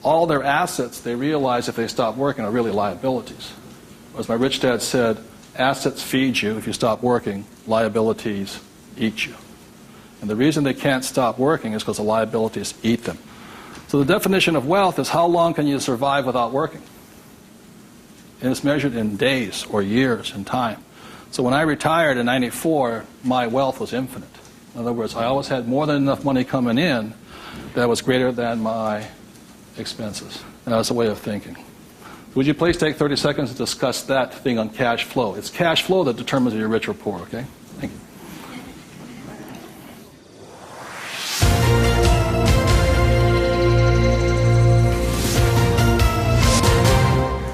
all their assets, they realize if they stop working, are really liabilities. As my rich dad said, assets feed you. If you stop working, liabilities eat you. And the reason they can't stop working is because the liabilities eat them. So the definition of wealth is how long can you survive without working? And it's measured in days or years in time. So when I retired in '94, my wealth was infinite. In other words, I always had more than enough money coming in that was greater than my expenses. And that's a way of thinking. Would you please take 30 seconds to discuss that thing on cash flow? It's cash flow that determines if you're rich or poor, okay? Thank you.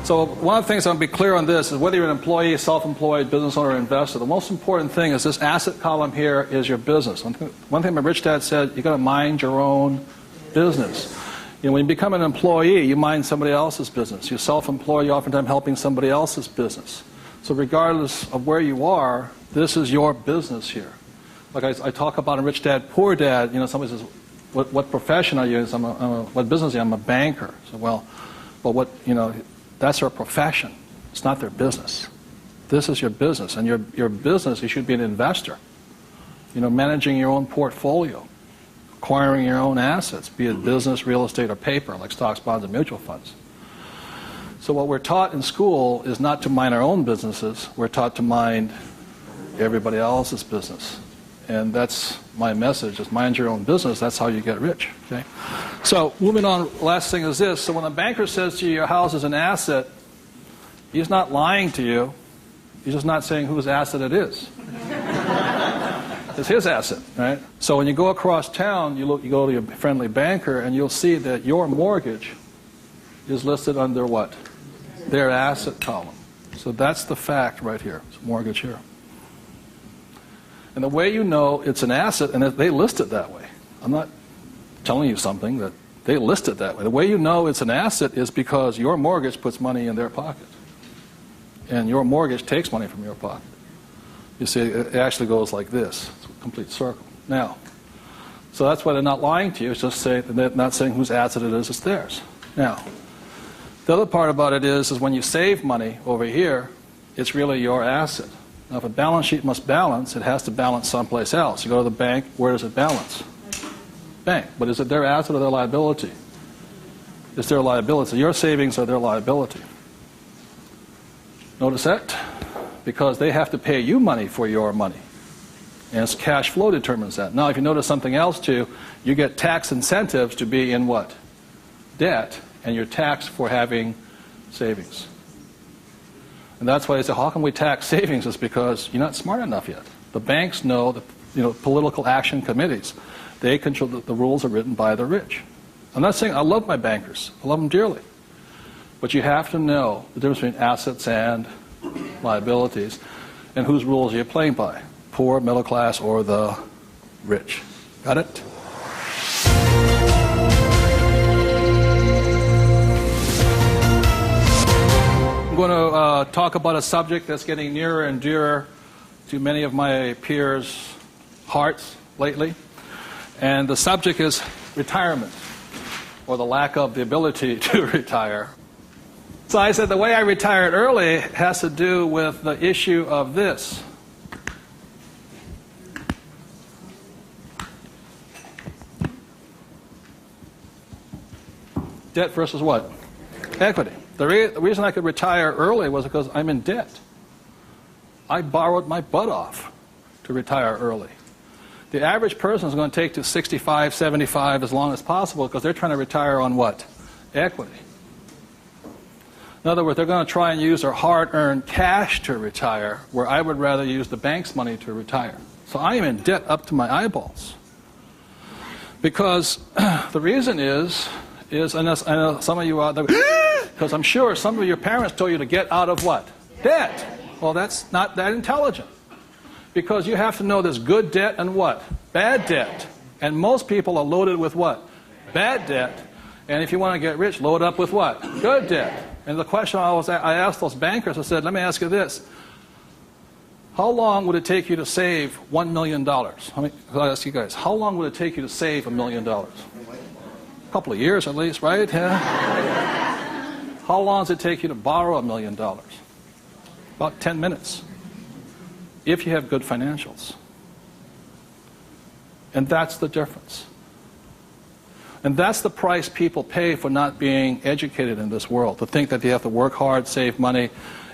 So one of the things I'm going to be clear on this is whether you're an employee, self-employed, business owner, or investor, the most important thing is this asset column here is your business. One thing my rich dad said, you've got to mind your own business. You know, when you become an employee, you mind somebody else's business. You're self-employed, you're oftentimes helping somebody else's business. So regardless of where you are, this is your business here. Like I talk about a rich dad, poor dad, you know, somebody says, what profession are you? What business are you? I'm a banker. So, well, what, you know, that's their profession. It's not their business. This is your business. And your business, you should be an investor. You know, managing your own portfolio, acquiring your own assets, be it business, real estate, or paper, like stocks, bonds, and mutual funds. So what we're taught in school is not to mind our own businesses. We're taught to mind everybody else's business. And that's my message, is mind your own business. That's how you get rich. Okay? So moving on, last thing is this. So when a banker says to you your house is an asset, he's not lying to you. He's just not saying whose asset it is. It's his asset, right? So when you go across town, you go to your friendly banker, and you'll see that your mortgage is listed under what? Their asset column. So that's the fact right here. It's mortgage here. And the way you know it's an asset, and they list it that way. I'm not telling you something, that they list it that way. The way you know it's an asset is because your mortgage puts money in their pocket. And your mortgage takes money from your pocket. You see, it actually goes like this. It's a complete circle. Now, so that's why they're not lying to you. It's just saying, they're not saying whose asset it is, it's theirs. Now, the other part about it is when you save money over here, it's really your asset. Now, if a balance sheet must balance, it has to balance someplace else. You go to the bank, where does it balance? Bank. But is it their asset or their liability? It's their liability. Your savings are their liability. Notice that? Because they have to pay you money for your money. And it's cash flow determines that. Now, if you notice something else too, you get tax incentives to be in what? Debt, and you're taxed for having savings. And that's why I say, how can we tax savings? It's because you're not smart enough yet. The banks know, political action committees, they control, the rules are written by the rich. I'm not saying I love my bankers. I love them dearly. But you have to know the difference between assets and liabilities, and whose rules you're playing by. Poor, middle class, or the rich. Got it? I'm going to talk about a subject that's getting nearer and dearer to many of my peers' hearts lately. And the subject is retirement, or the lack of the ability to retire. So I said the way I retired early has to do with the issue of this. Debt versus what? Equity. The reason I could retire early was because I'm in debt. I borrowed my butt off to retire early. The average person is going to take to 65, 75 as long as possible because they're trying to retire on what? Equity. In other words, they're going to try and use their hard-earned cash to retire, where I would rather use the bank's money to retire. So I am in debt up to my eyeballs. Because the reason is I know some of you out there, because I'm sure some of your parents told you to get out of what? Debt. Well, that's not that intelligent. Because you have to know there's good debt and what? Bad debt. And most people are loaded with what? Bad debt. And if you want to get rich, load up with what? Good debt. And the question I asked those bankers, I said, let me ask you this. How long would it take you to save $1 million? I'll ask you guys, how long would it take you to save $1 million? couple of years at least, right? Yeah. How long does it take you to borrow $1 million? About 10 minutes, if you have good financials. And that's the difference. And that's the price people pay for not being educated in this world, to think that you have to work hard, save money,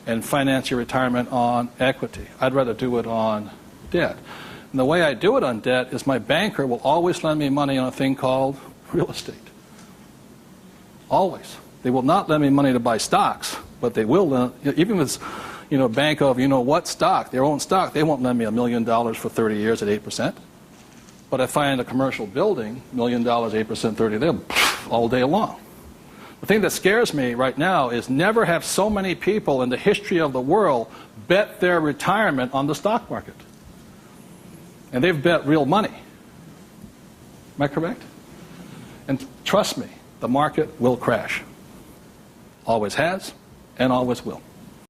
and finance your retirement on equity. I'd rather do it on debt. And the way I do it on debt is my banker will always lend me money on a thing called real estate. Always. They will not lend me money to buy stocks, but they will lend, even if it's, bank of, what stock, their own stock, they won't lend me $1 million for 30 years at 8%. But if I find a commercial building, $1 million, 8%, 30, they're all day long. The thing that scares me right now is never have so many people in the history of the world bet their retirement on the stock market. And they've bet real money. Am I correct? And trust me, the market will crash. Always has and always will.